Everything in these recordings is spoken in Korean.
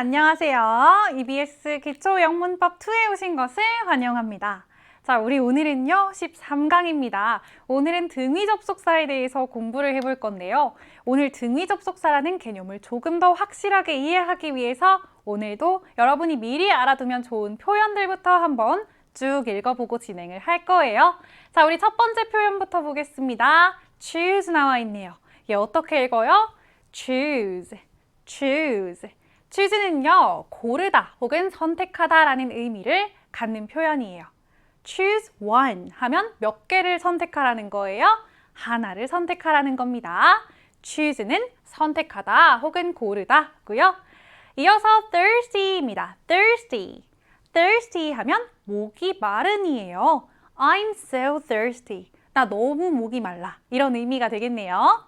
안녕하세요. EBS 기초영문법 2에 오신 것을 환영합니다. 자, 우리 오늘은요, 13강입니다. 오늘은 등위 접속사에 대해서 공부를 해볼 건데요. 오늘 등위 접속사라는 개념을 조금 더 확실하게 이해하기 위해서 오늘도 여러분이 미리 알아두면 좋은 표현들부터 한번 쭉 읽어보고 진행을 할 거예요. 자, 우리 첫 번째 표현부터 보겠습니다. choose 나와 있네요. 얘 어떻게 읽어요? choose, choose. choose는요, 고르다 혹은 선택하다 라는 의미를 갖는 표현이에요. choose one 하면 몇 개를 선택하라는 거예요? 하나를 선택하라는 겁니다. choose는 선택하다 혹은 고르다고요. 이어서 thirsty입니다. thirsty. thirsty 하면 목이 마른이에요. I'm so thirsty. 나 너무 목이 말라. 이런 의미가 되겠네요.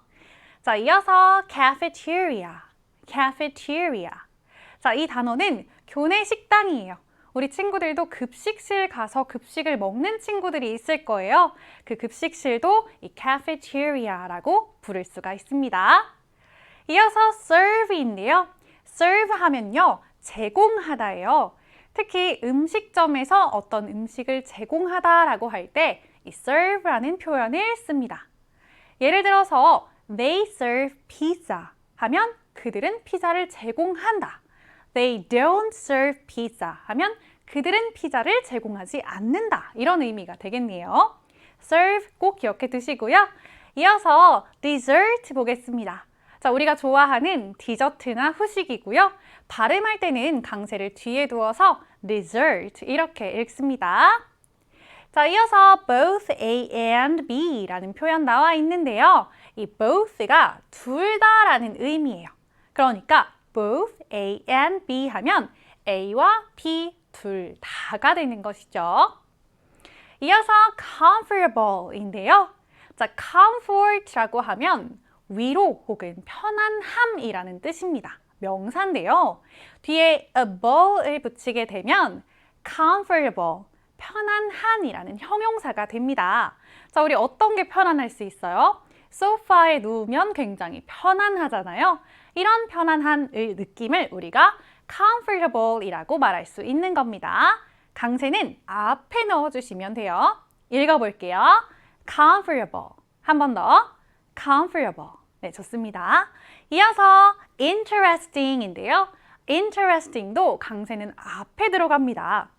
자, 이어서 cafeteria. cafeteria. 자, 이 단어는 교내 식당이에요. 우리 친구들도 급식실 가서 급식을 먹는 친구들이 있을 거예요. 그 급식실도 이 cafeteria라고 부를 수가 있습니다. 이어서 serve인데요. serve 하면요, 제공하다예요. 특히 음식점에서 어떤 음식을 제공하다라고 할 때 이 serve라는 표현을 씁니다. 예를 들어서 they serve pizza 하면 그들은 피자를 제공한다. They don't serve pizza 하면 그들은 피자를 제공하지 않는다. 이런 의미가 되겠네요. serve 꼭 기억해 두시고요. 이어서 dessert 보겠습니다. 자, 우리가 좋아하는 디저트나 후식이고요. 발음할 때는 강세를 뒤에 두어서 dessert 이렇게 읽습니다. 자, 이어서 both A and B 라는 표현 나와 있는데요. 이 both가 둘 다라는 의미예요. 그러니까 both A and B 하면 A와 B 둘 다가 되는 것이죠. 이어서 comfortable인데요. 자, comfort라고 하면 위로 혹은 편안함이라는 뜻입니다. 명사인데요. 뒤에 able을 붙이게 되면 comfortable, 편안한이라는 형용사가 됩니다. 자, 우리 어떤 게 편안할 수 있어요? 소파에 누우면 굉장히 편안하잖아요. 이런 편안한 느낌을 우리가 comfortable이라고 말할 수 있는 겁니다. 강세는 앞에 넣어주시면 돼요. 읽어볼게요. comfortable. 한 번 더. comfortable. 네, 좋습니다. 이어서 interesting인데요. interesting도 강세는 앞에 들어갑니다.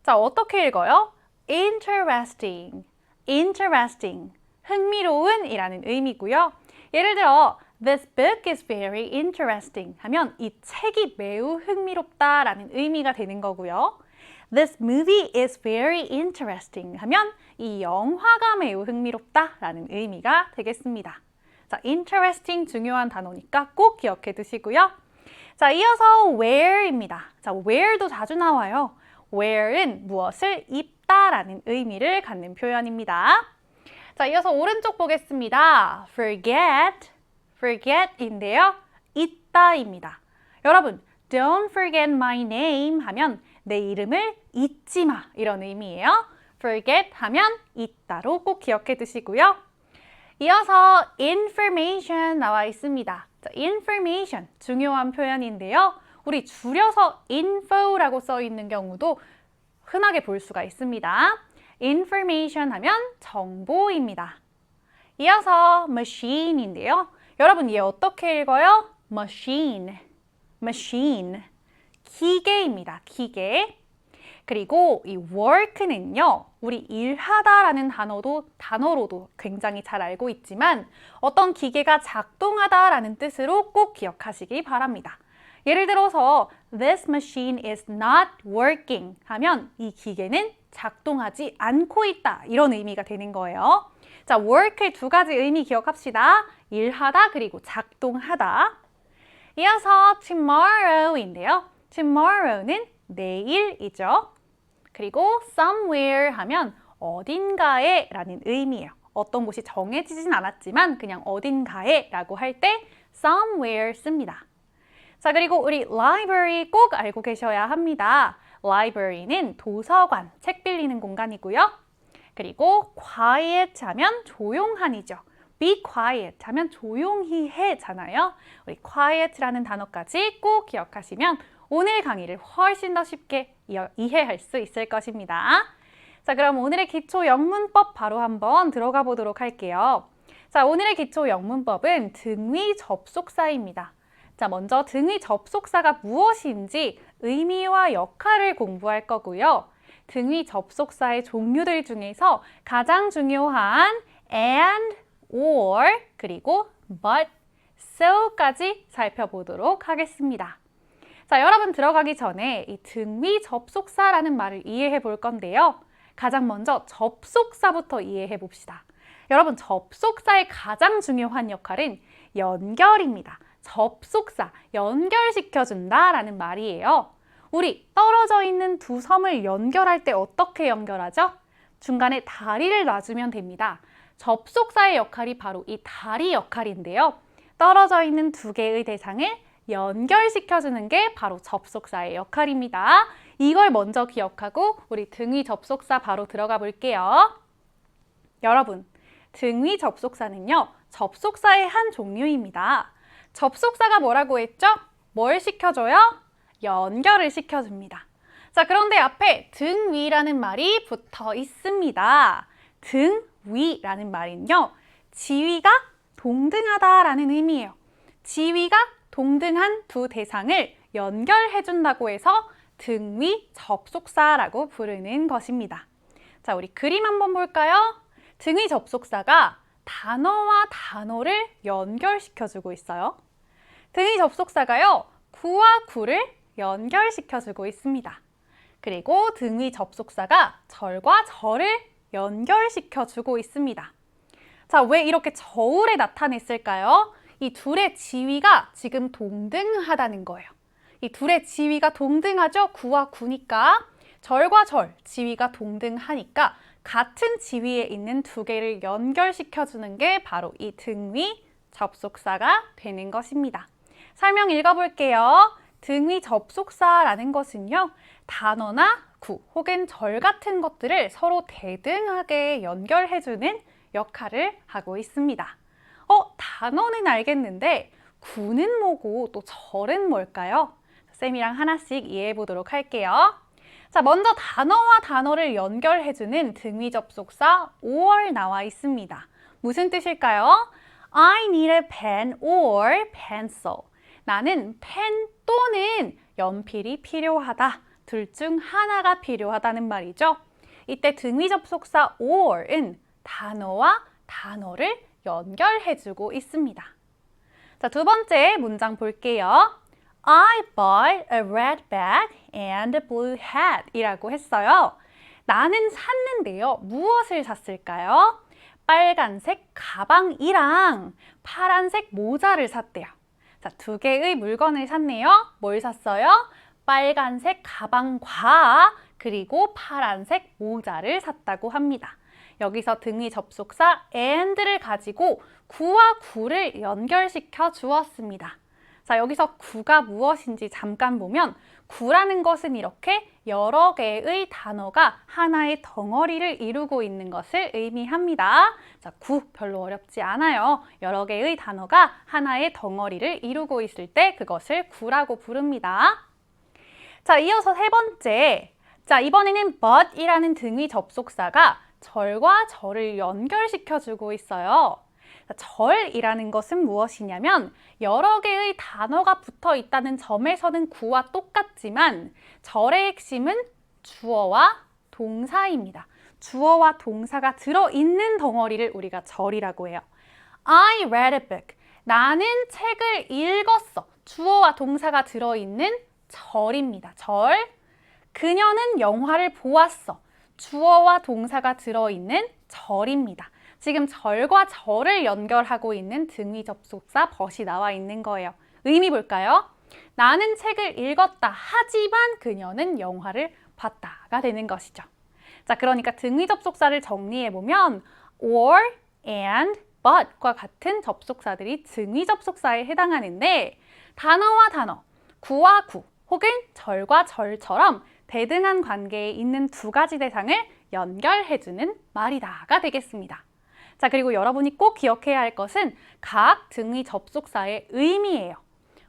자, 어떻게 읽어요? interesting, interesting, 흥미로운 이라는 의미고요. 예를 들어 This book is very interesting 하면 이 책이 매우 흥미롭다 라는 의미가 되는 거고요. This movie is very interesting 하면 이 영화가 매우 흥미롭다 라는 의미가 되겠습니다. 자, interesting 중요한 단어니까 꼭 기억해 두시고요. 자, 이어서 wear입니다. 자, wear도 자주 나와요. wear은 무엇을 입다라는 의미를 갖는 표현입니다. 자, 이어서 오른쪽 보겠습니다. forget, forget인데요. 잊다입니다. 여러분, don't forget my name 하면 내 이름을 잊지 마 이런 의미예요. forget 하면 잊다로 꼭 기억해 두시고요. 이어서 information 나와 있습니다. 자, information 중요한 표현인데요. 우리 줄여서 info라고 써 있는 경우도 흔하게 볼 수가 있습니다. information 하면 정보입니다. 이어서 machine인데요. 여러분, 얘 어떻게 읽어요? machine, machine, 기계입니다. 기계. 그리고 이 work는요, 우리 일하다라는 단어로도 굉장히 잘 알고 있지만 어떤 기계가 작동하다라는 뜻으로 꼭 기억하시기 바랍니다. 예를 들어서 This machine is not working 하면 이 기계는 작동하지 않고 있다 이런 의미가 되는 거예요. 자, work의 두 가지 의미 기억합시다. 일하다 그리고 작동하다. 이어서 tomorrow인데요. tomorrow는 내일이죠. 그리고 somewhere 하면 어딘가에 라는 의미예요. 어떤 곳이 정해지진 않았지만 그냥 어딘가에 라고 할 때 somewhere 씁니다. 자, 그리고 우리 library 꼭 알고 계셔야 합니다. library는 도서관, 책 빌리는 공간이고요. 그리고 quiet 하면 조용한이죠. be quiet 하면 조용히 해잖아요. 우리 quiet라는 단어까지 꼭 기억하시면 오늘 강의를 훨씬 더 쉽게 이해할 수 있을 것입니다. 자, 그럼 오늘의 기초 영문법 바로 한번 들어가 보도록 할게요. 자, 오늘의 기초 영문법은 등위 접속사입니다. 자, 먼저 등위 접속사가 무엇인지 의미와 역할을 공부할 거고요. 등위 접속사의 종류들 중에서 가장 중요한 and, or, 그리고 but, so까지 살펴보도록 하겠습니다. 자, 여러분 들어가기 전에 이 등위 접속사라는 말을 이해해 볼 건데요. 가장 먼저 접속사부터 이해해 봅시다. 여러분, 접속사의 가장 중요한 역할은 연결입니다. 접속사, 연결시켜준다라는 말이에요. 우리 떨어져 있는 두 섬을 연결할 때 어떻게 연결하죠? 중간에 다리를 놔주면 됩니다. 접속사의 역할이 바로 이 다리 역할인데요. 떨어져 있는 두 개의 대상을 연결시켜주는 게 바로 접속사의 역할입니다. 이걸 먼저 기억하고 우리 등위 접속사 바로 들어가 볼게요. 여러분, 등위 접속사는요, 접속사의 한 종류입니다. 접속사가 뭐라고 했죠? 뭘 시켜줘요? 연결을 시켜줍니다. 자, 그런데 앞에 등위라는 말이 붙어 있습니다. 등위라는 말은요, 지위가 동등하다라는 의미예요. 지위가 동등한 두 대상을 연결해준다고 해서 등위 접속사라고 부르는 것입니다. 자, 우리 그림 한번 볼까요? 등위 접속사가 단어와 단어를 연결시켜주고 있어요. 등위 접속사가요, 구와 구를 연결시켜주고 있습니다. 그리고 등위 접속사가 절과 절을 연결시켜주고 있습니다. 자, 왜 이렇게 저울에 나타냈을까요? 이 둘의 지위가 지금 동등하다는 거예요. 이 둘의 지위가 동등하죠? 구와 구니까. 절과 절, 지위가 동등하니까 같은 지위에 있는 두 개를 연결시켜주는 게 바로 이 등위 접속사가 되는 것입니다. 설명 읽어볼게요. 등위 접속사라는 것은요, 단어나 구 혹은 절 같은 것들을 서로 대등하게 연결해주는 역할을 하고 있습니다. 단어는 알겠는데 구는 뭐고 또 절은 뭘까요? 쌤이랑 하나씩 이해해 보도록 할게요. 자, 먼저 단어와 단어를 연결해주는 등위 접속사 or 나와 있습니다. 무슨 뜻일까요? I need a pen or pencil. 나는 펜 또는 연필이 필요하다. 둘 중 하나가 필요하다는 말이죠. 이때 등위 접속사 or은 단어와 단어를 연결해주고 있습니다. 자, 두 번째 문장 볼게요. I bought a red bag and a blue hat 이라고 했어요. 나는 샀는데요. 무엇을 샀을까요? 빨간색 가방이랑 파란색 모자를 샀대요. 자, 두 개의 물건을 샀네요. 뭘 샀어요? 빨간색 가방과 그리고 파란색 모자를 샀다고 합니다. 여기서 등위 접속사 and를 가지고 구와 구를 연결시켜 주었습니다. 자, 여기서 구가 무엇인지 잠깐 보면 구라는 것은 이렇게 여러 개의 단어가 하나의 덩어리를 이루고 있는 것을 의미합니다. 자, 구 별로 어렵지 않아요. 여러 개의 단어가 하나의 덩어리를 이루고 있을 때 그것을 구라고 부릅니다. 자, 이어서 세 번째. 자, 이번에는 but이라는 등위 접속사가 절과 절을 연결시켜주고 있어요. 절이라는 것은 무엇이냐면 여러 개의 단어가 붙어 있다는 점에서는 구와 똑같지만 절의 핵심은 주어와 동사입니다. 주어와 동사가 들어있는 덩어리를 우리가 절이라고 해요. I read a book. 나는 책을 읽었어. 주어와 동사가 들어있는 절입니다. 절. 그녀는 영화를 보았어. 주어와 동사가 들어있는 절입니다. 지금 절과 절을 연결하고 있는 등위 접속사 but이 나와 있는 거예요. 의미 볼까요? 나는 책을 읽었다. 하지만 그녀는 영화를 봤다가 되는 것이죠. 자, 그러니까 등위 접속사를 정리해보면 or, and, but과 같은 접속사들이 등위 접속사에 해당하는데 단어와 단어, 구와 구 혹은 절과 절처럼 대등한 관계에 있는 두 가지 대상을 연결해주는 말이다가 되겠습니다. 자, 그리고 여러분이 꼭 기억해야 할 것은 각 등위 접속사의 의미예요.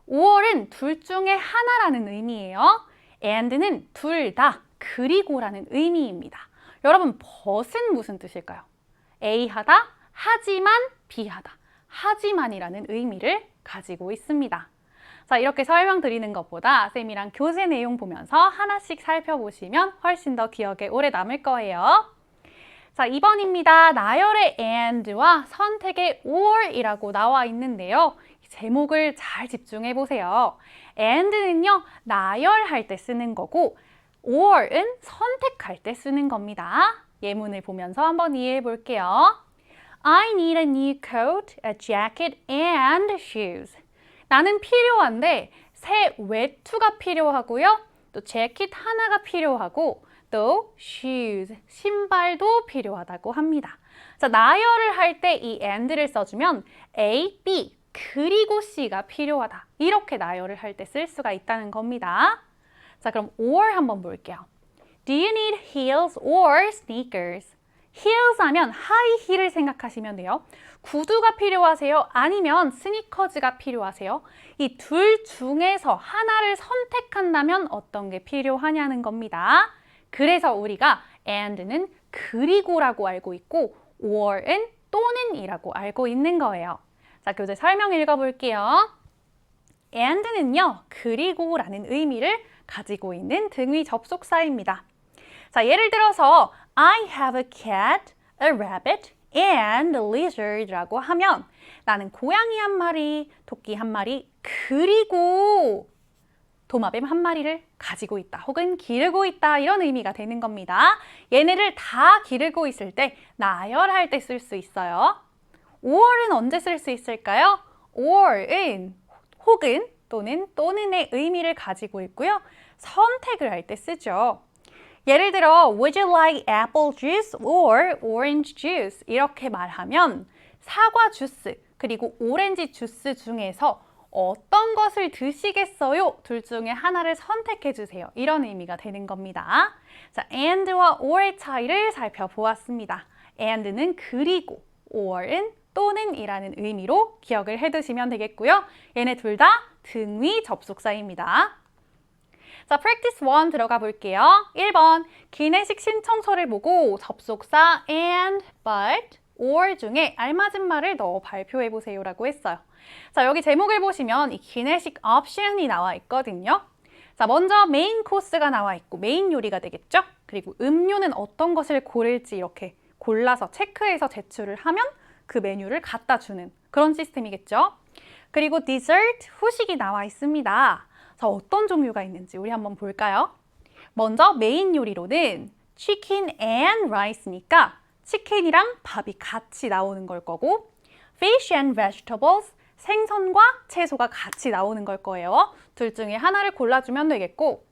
or은 둘 중에 하나라는 의미예요. and는 둘 다, 그리고라는 의미입니다. 여러분, but은 무슨 뜻일까요? A 하다, 하지만 B 하다. 하지만이라는 의미를 가지고 있습니다. 자, 이렇게 설명드리는 것보다 쌤이랑 교재 내용 보면서 하나씩 살펴보시면 훨씬 더 기억에 오래 남을 거예요. 자, 2번입니다. 나열의 and와 선택의 or이라고 나와 있는데요. 제목을 잘 집중해 보세요. and는요, 나열할 때 쓰는 거고 or은 선택할 때 쓰는 겁니다. 예문을 보면서 한번 이해해 볼게요. I need a new coat, a jacket, and shoes. 나는 필요한데 새 외투가 필요하고요. 또 재킷 하나가 필요하고 또 shoes, 신발도 필요하다고 합니다. 자, 나열을 할 때 이 and를 써주면 A, B, 그리고 C가 필요하다. 이렇게 나열을 할 때 쓸 수가 있다는 겁니다. 자, 그럼 or 한번 볼게요. Do you need heels or sneakers? heels 하면 하이 힐을 생각하시면 돼요. 구두가 필요하세요? 아니면 스니커즈가 필요하세요? 이 둘 중에서 하나를 선택한다면 어떤 게 필요하냐는 겁니다. 그래서 우리가 and는 그리고라고 알고 있고 or은 또는이라고 알고 있는 거예요. 자, 교재 설명 읽어볼게요. and는요, 그리고라는 의미를 가지고 있는 등위 접속사입니다. 자, 예를 들어서 I have a cat, a rabbit, and a lizard라고 하면 나는 고양이 한 마리, 토끼 한 마리, 그리고 도마뱀 한 마리를 가지고 있다 혹은 기르고 있다 이런 의미가 되는 겁니다. 얘네를 다 기르고 있을 때 나열할 때 쓸 수 있어요. or은 언제 쓸 수 있을까요? or은 혹은 또는의 의미를 가지고 있고요. 선택을 할 때 쓰죠. 예를 들어 Would you like apple juice or orange juice? 이렇게 말하면 사과 주스 그리고 오렌지 주스 중에서 어떤 것을 드시겠어요? 둘 중에 하나를 선택해 주세요. 이런 의미가 되는 겁니다. 자, and와 or의 차이를 살펴보았습니다. and는 그리고, or은 또는이라는 의미로 기억을 해두시면 되겠고요. 얘네 둘 다 등위 접속사입니다. 자, practice 1 들어가 볼게요. 1번, 기내식 신청서를 보고 접속사 and, but, or 중에 알맞은 말을 넣어 발표해 보세요 라고 했어요. 자, 여기 제목을 보시면 이 기내식 옵션이 나와 있거든요. 자, 먼저 메인 코스가 나와 있고 메인 요리가 되겠죠? 그리고 음료는 어떤 것을 고를지 이렇게 골라서 체크해서 제출을 하면 그 메뉴를 갖다 주는 그런 시스템이겠죠? 그리고 디저트, 후식이 나와 있습니다. 자, 어떤 종류가 있는지 우리 한번 볼까요? 먼저 메인 요리로는 치킨 and rice니까 치킨이랑 밥이 같이 나오는 걸 거고 fish and vegetables, 생선과 채소가 같이 나오는 걸 거예요. 둘 중에 하나를 골라주면 되겠고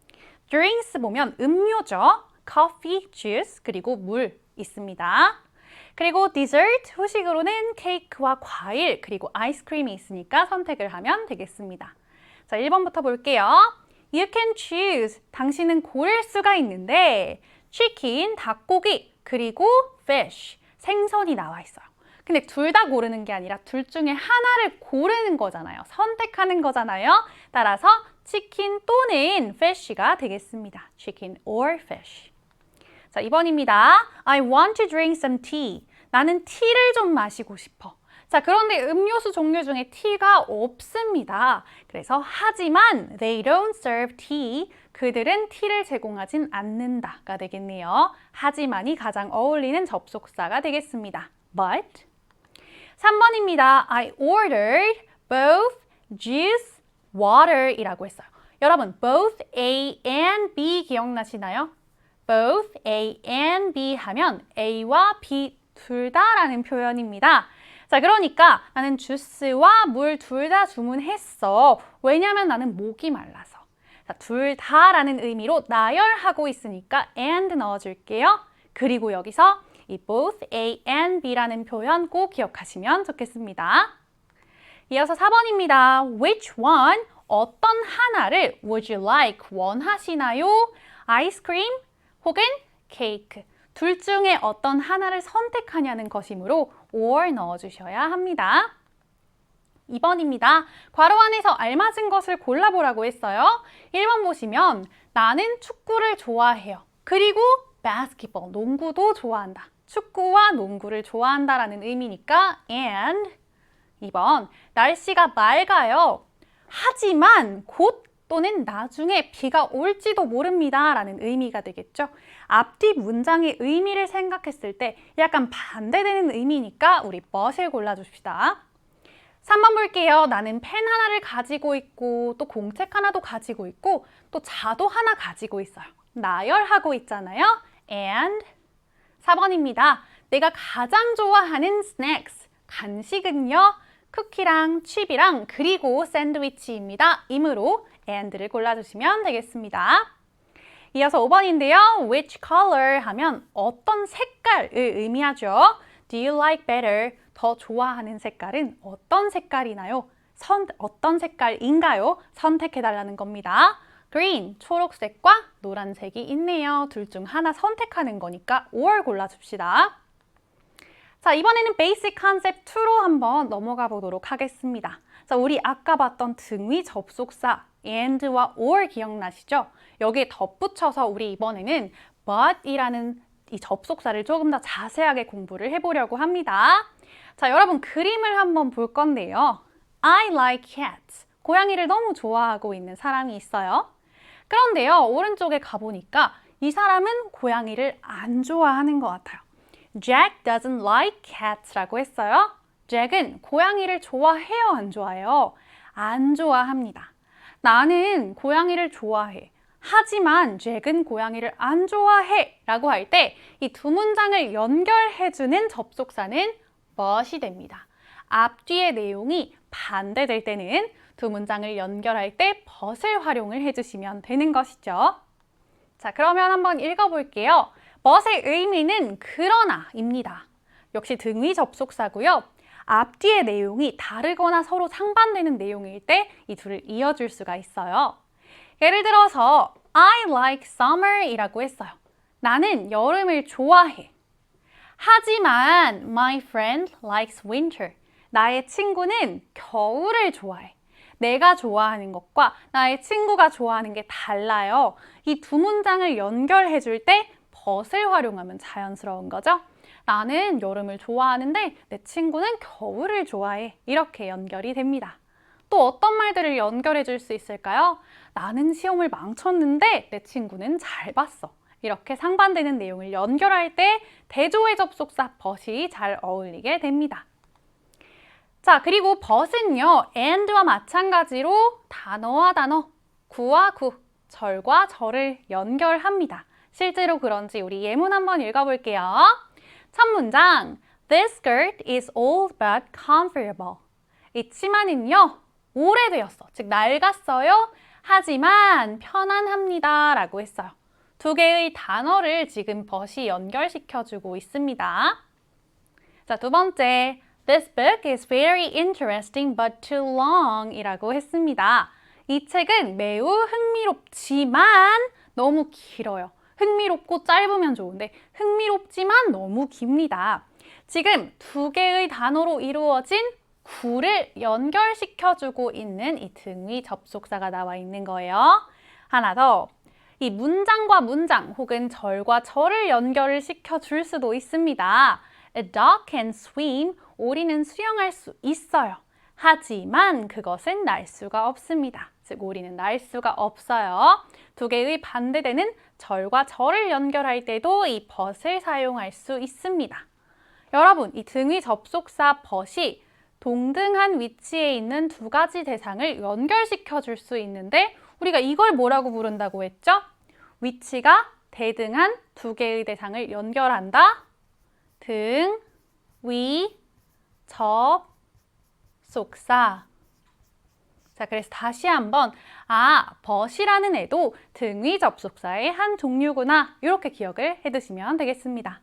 drinks 보면 음료죠. coffee, juice, 그리고 물 있습니다. 그리고 디저트, 후식으로는 케이크와 과일, 그리고 아이스크림이 있으니까 선택을 하면 되겠습니다. 자, 1번부터 볼게요. You can choose. 당신은 고를 수가 있는데 치킨, 닭고기, 그리고 fish, 생선이 나와 있어요. 근데 둘 다 고르는 게 아니라 둘 중에 하나를 고르는 거잖아요. 선택하는 거잖아요. 따라서 치킨 또는 fish가 되겠습니다. chicken or fish. 자, 2번입니다. I want to drink some tea. 나는 티를 좀 마시고 싶어. 자, 그런데 음료수 종류 중에 티가 없습니다. 그래서 하지만 they don't serve tea. 그들은 티를 제공하진 않는다가 되겠네요. 하지만이 가장 어울리는 접속사가 되겠습니다. But 3번입니다. I ordered both juice, water 이라고 했어요. 여러분, both A and B 기억나시나요? both A and B 하면 A와 B 둘 다라는 표현입니다. 자, 그러니까 나는 주스와 물 둘 다 주문했어. 왜냐면 나는 목이 말라서. 자, 둘 다라는 의미로 나열하고 있으니까 and 넣어줄게요. 그리고 여기서 이 both A and B라는 표현 꼭 기억하시면 좋겠습니다. 이어서 4번입니다. Which one? 어떤 하나를 would you like? 원하시나요? 아이스크림 혹은 케이크. 둘 중에 어떤 하나를 선택하냐는 것이므로 or 넣어주셔야 합니다. 2번입니다. 괄호 안에서 알맞은 것을 골라보라고 했어요. 1번 보시면 나는 축구를 좋아해요. 그리고 basketball, 농구도 좋아한다. 축구와 농구를 좋아한다라는 의미니까 and 2번 날씨가 맑아요. 하지만 곧 또는 나중에 비가 올지도 모릅니다 라는 의미가 되겠죠. 앞뒤 문장의 의미를 생각했을 때 약간 반대되는 의미니까 우리 but을 골라줍시다. 3번 볼게요. 나는 펜 하나를 가지고 있고 또 공책 하나도 가지고 있고 또 자도 하나 가지고 있어요. 나열하고 있잖아요. and 4번입니다. 내가 가장 좋아하는 snacks, 간식은요. 쿠키랑 칩이랑 그리고 샌드위치입니다. 이므로 and를 골라주시면 되겠습니다. 이어서 5번인데요. which color 하면 어떤 색깔을 의미하죠. do you like better? 더 좋아하는 색깔은 어떤 색깔이나요? 어떤 색깔인가요? 선택해달라는 겁니다. green, 초록색과 노란색이 있네요. 둘 중 하나 선택하는 거니까 or 골라줍시다. 자, 이번에는 베이직 컨셉 2로 한번 넘어가 보도록 하겠습니다. 자, 우리 아까 봤던 등위 접속사 and와 or 기억나시죠? 여기에 덧붙여서 우리 이번에는 but이라는 이 접속사를 조금 더 자세하게 공부를 해보려고 합니다. 자, 여러분 그림을 한번 볼 건데요. I like cats. 고양이를 너무 좋아하고 있는 사람이 있어요. 그런데요, 오른쪽에 가보니까 이 사람은 고양이를 안 좋아하는 것 같아요. Jack doesn't like cats 라고 했어요. 잭은 고양이를 좋아해요, 안 좋아해요? 안 좋아합니다. 나는 고양이를 좋아해. 하지만 잭은 고양이를 안 좋아해 라고 할 때 이 두 문장을 연결해주는 접속사는 but이 됩니다. 앞뒤의 내용이 반대될 때는 두 문장을 연결할 때 but을 활용을 해주시면 되는 것이죠. 자, 그러면 한번 읽어볼게요. but의 의미는 그러나입니다. 역시 등위 접속사고요. 앞뒤의 내용이 다르거나 서로 상반되는 내용일 때 이 둘을 이어줄 수가 있어요. 예를 들어서 I like summer 이라고 했어요. 나는 여름을 좋아해. 하지만 my friend likes winter. 나의 친구는 겨울을 좋아해. 내가 좋아하는 것과 나의 친구가 좋아하는 게 달라요. 이 두 문장을 연결해 줄 때 but을 활용하면 자연스러운 거죠. 나는 여름을 좋아하는데 내 친구는 겨울을 좋아해. 이렇게 연결이 됩니다. 또 어떤 말들을 연결해 줄 수 있을까요? 나는 시험을 망쳤는데 내 친구는 잘 봤어. 이렇게 상반되는 내용을 연결할 때 대조의 접속사 but이 잘 어울리게 됩니다. 자, 그리고 but은요, and와 마찬가지로 단어와 단어, 구와 구, 절과 절을 연결합니다. 실제로 그런지 우리 예문 한번 읽어볼게요. 첫 문장, This skirt is old but comfortable. 이 치마는요, 오래되었어, 즉 낡았어요. 하지만 편안합니다 라고 했어요. 두 개의 단어를 지금 but이 연결시켜주고 있습니다. 자, 두 번째, This book is very interesting but too long 이라고 했습니다. 이 책은 매우 흥미롭지만 너무 길어요. 흥미롭고 짧으면 좋은데 흥미롭지만 너무 깁니다. 지금 두 개의 단어로 이루어진 구를 연결시켜주고 있는 이 등위 접속사가 나와 있는 거예요. 하나 더, 이 문장과 문장 혹은 절과 절을 연결을 시켜줄 수도 있습니다. A dog can swim, 오리는 수영할 수 있어요. 하지만 그것은 날 수가 없습니다. 즉 오리는 날 수가 없어요. 두 개의 반대되는 절과 절을 연결할 때도 이 but을 사용할 수 있습니다. 여러분, 이 등위 접속사 but이 동등한 위치에 있는 두 가지 대상을 연결시켜 줄 수 있는데 우리가 이걸 뭐라고 부른다고 했죠? 위치가 대등한 두 개의 대상을 연결한다. 등, 위, 접속사. 자, 그래서 다시 한번 but이라는 애도 등위 접속사의 한 종류구나. 이렇게 기억을 해두시면 되겠습니다.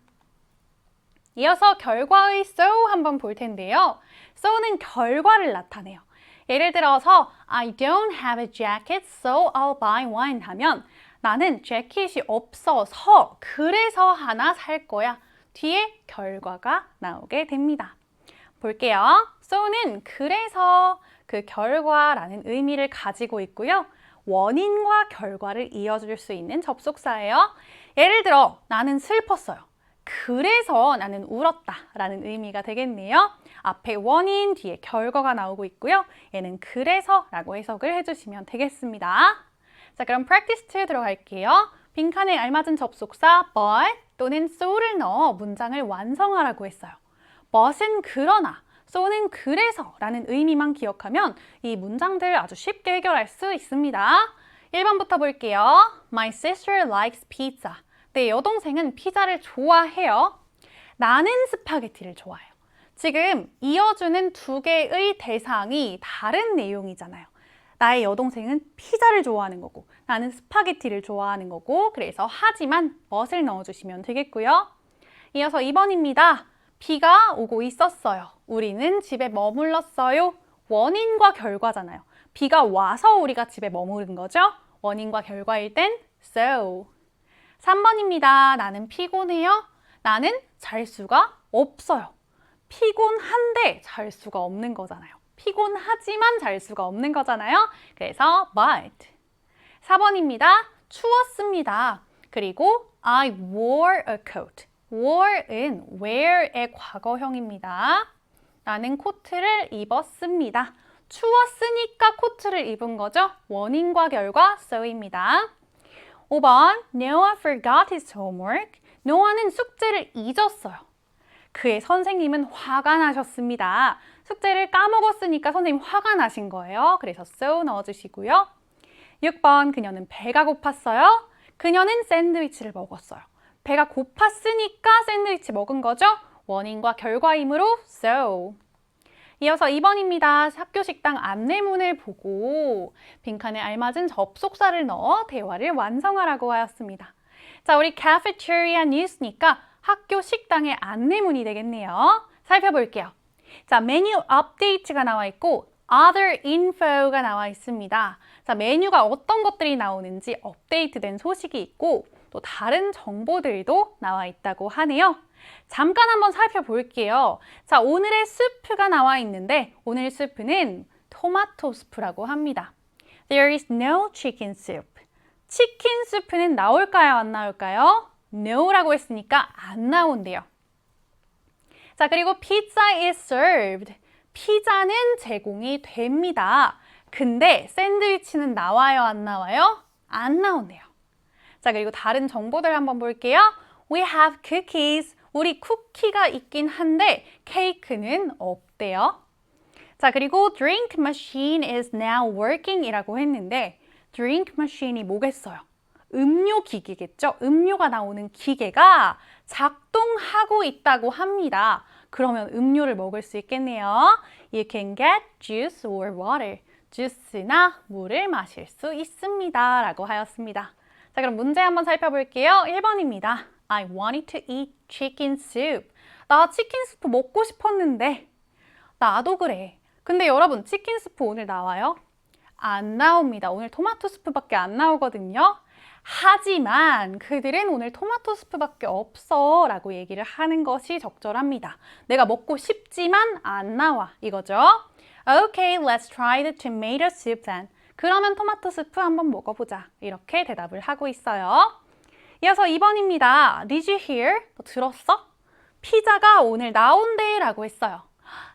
이어서 결과의 so 한번 볼 텐데요. so는 결과를 나타내요. 예를 들어서 I don't have a jacket, so I'll buy one 하면 나는 재킷이 없어서 그래서 하나 살 거야. 뒤에 결과가 나오게 됩니다. 볼게요. so는 그래서, 그 결과라는 의미를 가지고 있고요. 원인과 결과를 이어줄 수 있는 접속사예요. 예를 들어 나는 슬펐어요. 그래서 나는 울었다 라는 의미가 되겠네요. 앞에 원인, 뒤에 결과가 나오고 있고요. 얘는 그래서 라고 해석을 해주시면 되겠습니다. 자, 그럼 practice 2 들어갈게요. 빈칸에 알맞은 접속사 but 또는 so를 넣어 문장을 완성하라고 했어요. but은 그러나, so는 그래서 라는 의미만 기억하면 이 문장들 아주 쉽게 해결할 수 있습니다. 1번부터 볼게요. My sister likes pizza. 내 여동생은 피자를 좋아해요. 나는 스파게티를 좋아해요. 지금 이어주는 두 개의 대상이 다른 내용이잖아요. 나의 여동생은 피자를 좋아하는 거고 나는 스파게티를 좋아하는 거고 그래서 하지만 but을 넣어주시면 되겠고요. 이어서 2번입니다. 비가 오고 있었어요. 우리는 집에 머물렀어요. 원인과 결과잖아요. 비가 와서 우리가 집에 머무른 거죠. 원인과 결과일 땐 so. 3번입니다. 나는 피곤해요. 나는 잘 수가 없어요. 피곤한데 잘 수가 없는 거잖아요. 피곤하지만 잘 수가 없는 거잖아요. 그래서 but. 4번입니다. 추웠습니다. 그리고 I wore a coat. wore은 wear의 과거형입니다. 나는 코트를 입었습니다. 추웠으니까 코트를 입은 거죠. 원인과 결과 so입니다. 5번 Noah forgot his homework. 노아는 숙제를 잊었어요. 그의 선생님은 화가 나셨습니다. 숙제를 까먹었으니까 선생님 화가 나신 거예요. 그래서 so 넣어주시고요. 6번 그녀는 배가 고팠어요. 그녀는 샌드위치를 먹었어요. 배가 고팠으니까 샌드위치 먹은 거죠. 원인과 결과이므로 so. 이어서 2번입니다. 학교 식당 안내문을 보고 빈칸에 알맞은 접속사를 넣어 대화를 완성하라고 하였습니다. 자, 우리 cafeteria news니까 학교 식당의 안내문이 되겠네요. 살펴볼게요. 자, 메뉴 update가 나와 있고 other info가 나와 있습니다. 자, 메뉴가 어떤 것들이 나오는지 업데이트된 소식이 있고 또 다른 정보들도 나와 있다고 하네요. 잠깐 한번 살펴볼게요. 자, 오늘의 수프가 나와 있는데 오늘 수프는 토마토 수프라고 합니다. There is no chicken soup. 치킨 수프는 나올까요? 안 나올까요? No라고 했으니까 안 나온대요. 자, 그리고 pizza is served. 피자는 제공이 됩니다. 근데 샌드위치는 나와요? 안 나와요? 안 나온대요. 자, 그리고 다른 정보들 한번 볼게요. We have cookies. 우리 쿠키가 있긴 한데 케이크는 없대요. 자, 그리고 drink machine is now working 이라고 했는데 drink machine이 뭐겠어요? 음료 기기겠죠? 음료가 나오는 기계가 작동하고 있다고 합니다. 그러면 음료를 먹을 수 있겠네요. You can get juice or water. 주스나 물을 마실 수 있습니다. 라고 하였습니다. 자, 그럼 문제 한번 살펴볼게요. 1번입니다. I wanted to eat chicken soup. 나 치킨 스프 먹고 싶었는데. 나도 그래. 근데 여러분, 치킨 스프 오늘 나와요? 안 나옵니다. 오늘 토마토 스프밖에 안 나오거든요. 하지만 그들은 오늘 토마토 스프밖에 없어 라고 얘기를 하는 것이 적절합니다. 내가 먹고 싶지만 안 나와 이거죠. Okay, let's try the tomato soup then. 그러면 토마토 스프 한번 먹어보자. 이렇게 대답을 하고 있어요. 이어서 2번입니다. Did you hear? 너 들었어? 피자가 오늘 나온대 라고 했어요.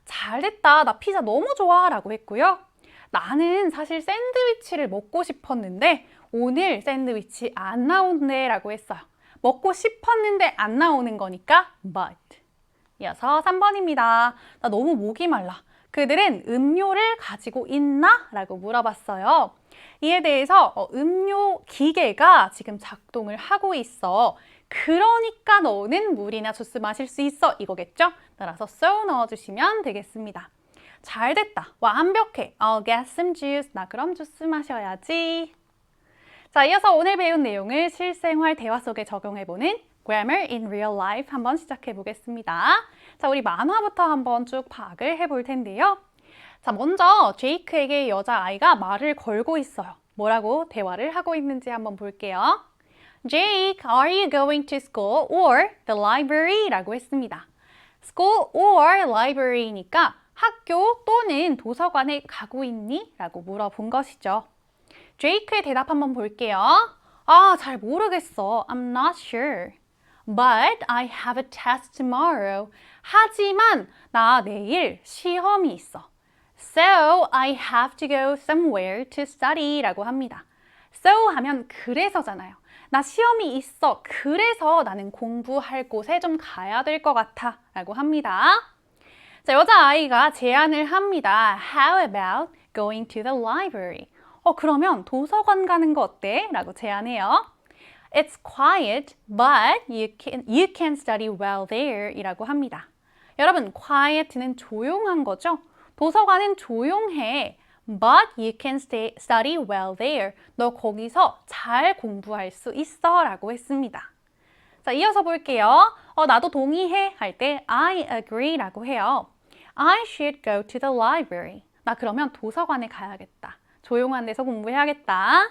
잘됐다. 나 피자 너무 좋아 라고 했고요. 나는 사실 샌드위치를 먹고 싶었는데 오늘 샌드위치 안 나온대 라고 했어요. 먹고 싶었는데 안 나오는 거니까 but. 이어서 3번입니다. 나 너무 목이 말라. 그들은 음료를 가지고 있나? 라고 물어봤어요. 이에 대해서 음료 기계가 지금 작동을 하고 있어. 그러니까 너는 물이나 주스 마실 수 있어. 이거겠죠? 따라서 so 넣어주시면 되겠습니다. 잘됐다. 완벽해. I'll get some juice. 나 그럼 주스 마셔야지. 자, 이어서 오늘 배운 내용을 실생활 대화 속에 적용해보는 Grammar in Real Life 한번 시작해 보겠습니다. 자, 우리 만화부터 한번 쭉 파악을 해볼 텐데요. 자, 먼저 제이크에게 여자아이가 말을 걸고 있어요. 뭐라고 대화를 하고 있는지 한번 볼게요. Jake, are you going to school or the library? 라고 했습니다. school or library니까 학교 또는 도서관에 가고 있니? 라고 물어본 것이죠. 제이크의 대답 한번 볼게요. 잘 모르겠어. I'm not sure. But I have a test tomorrow. 하지만 나 내일 시험이 있어. So I have to go somewhere to study 라고 합니다. So 하면 그래서잖아요. 나 시험이 있어. 그래서 나는 공부할 곳에 좀 가야 될 것 같아 라고 합니다. 자, 여자아이가 제안을 합니다. How about going to the library? 그러면 도서관 가는 거 어때? 라고 제안해요. It's quiet, but you can study well there 이라고 합니다. 여러분, quiet는 조용한 거죠? 도서관은 조용해. But you can study well there. 너 거기서 잘 공부할 수 있어 라고 했습니다. 자, 이어서 볼게요. 나도 동의해 할 때 I agree 라고 해요. I should go to the library. 나 그러면 도서관에 가야겠다. 조용한 데서 공부해야겠다.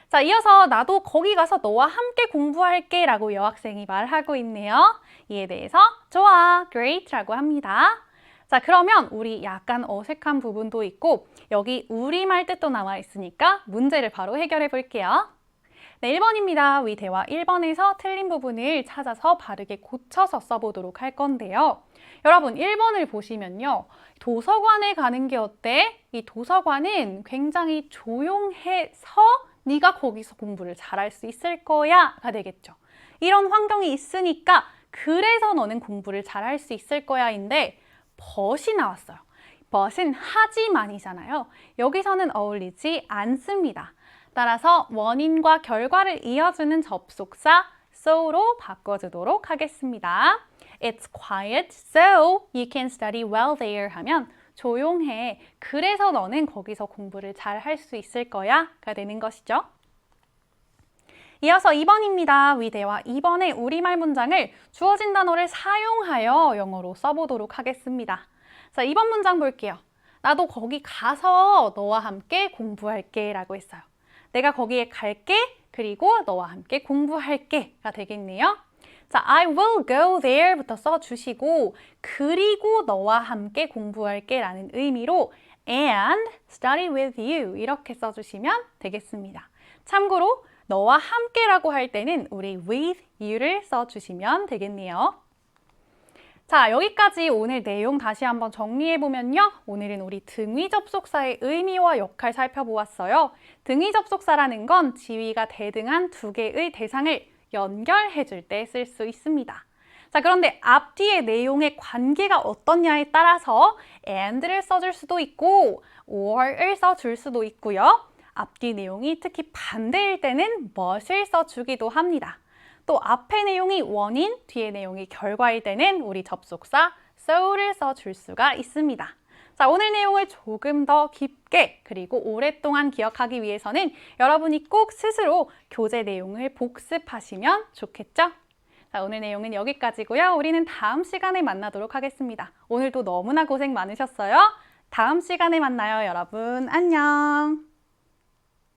자, 이어서 나도 거기 가서 너와 함께 공부할게 라고 여학생이 말하고 있네요. 이에 대해서 좋아, great 라고 합니다. 자, 그러면 우리 약간 어색한 부분도 있고 여기 우리말 뜻도 나와 있으니까 문제를 바로 해결해 볼게요. 네, 1번입니다. 위 대화 1번에서 틀린 부분을 찾아서 바르게 고쳐서 써보도록 할 건데요. 여러분, 1번을 보시면요. 도서관에 가는 게 어때? 이 도서관은 굉장히 조용해서 네가 거기서 공부를 잘할 수 있을 거야가 되겠죠. 이런 환경이 있으니까 그래서 너는 공부를 잘할 수 있을 거야인데 but이 나왔어요. but은 하지만이잖아요. 여기서는 어울리지 않습니다. 따라서 원인과 결과를 이어주는 접속사 so로 바꿔주도록 하겠습니다. It's quiet, so you can study well there 하면 조용해. 그래서 너는 거기서 공부를 잘 할 수 있을 거야가 되는 것이죠. 이어서 2번입니다. 위 대화 2번의 우리말 문장을 주어진 단어를 사용하여 영어로 써보도록 하겠습니다. 자, 2번 문장 볼게요. 나도 거기 가서 너와 함께 공부할게 라고 했어요. 내가 거기에 갈게, 그리고 너와 함께 공부할게가 되겠네요. 자, I will go there부터 써주시고 그리고 너와 함께 공부할게 라는 의미로 and study with you 이렇게 써주시면 되겠습니다. 참고로 너와 함께라고 할 때는 우리 with you를 써주시면 되겠네요. 자, 여기까지 오늘 내용 다시 한번 정리해보면요. 오늘은 우리 등위 접속사의 의미와 역할 살펴보았어요. 등위 접속사라는 건 지위가 대등한 두 개의 대상을 연결해줄 때 쓸 수 있습니다. 자, 그런데 앞뒤의 내용의 관계가 어떻냐에 따라서 and를 써줄 수도 있고 or을 써줄 수도 있고요. 앞뒤 내용이 특히 반대일 때는 but을 써주기도 합니다. 또 앞의 내용이 원인, 뒤의 내용이 결과일 때는 우리 접속사 so를 써줄 수가 있습니다. 자, 오늘 내용을 조금 더 깊게 그리고 오랫동안 기억하기 위해서는 여러분이 꼭 스스로 교재 내용을 복습하시면 좋겠죠? 자, 오늘 내용은 여기까지고요. 우리는 다음 시간에 만나도록 하겠습니다. 오늘도 너무나 고생 많으셨어요. 다음 시간에 만나요, 여러분. 안녕!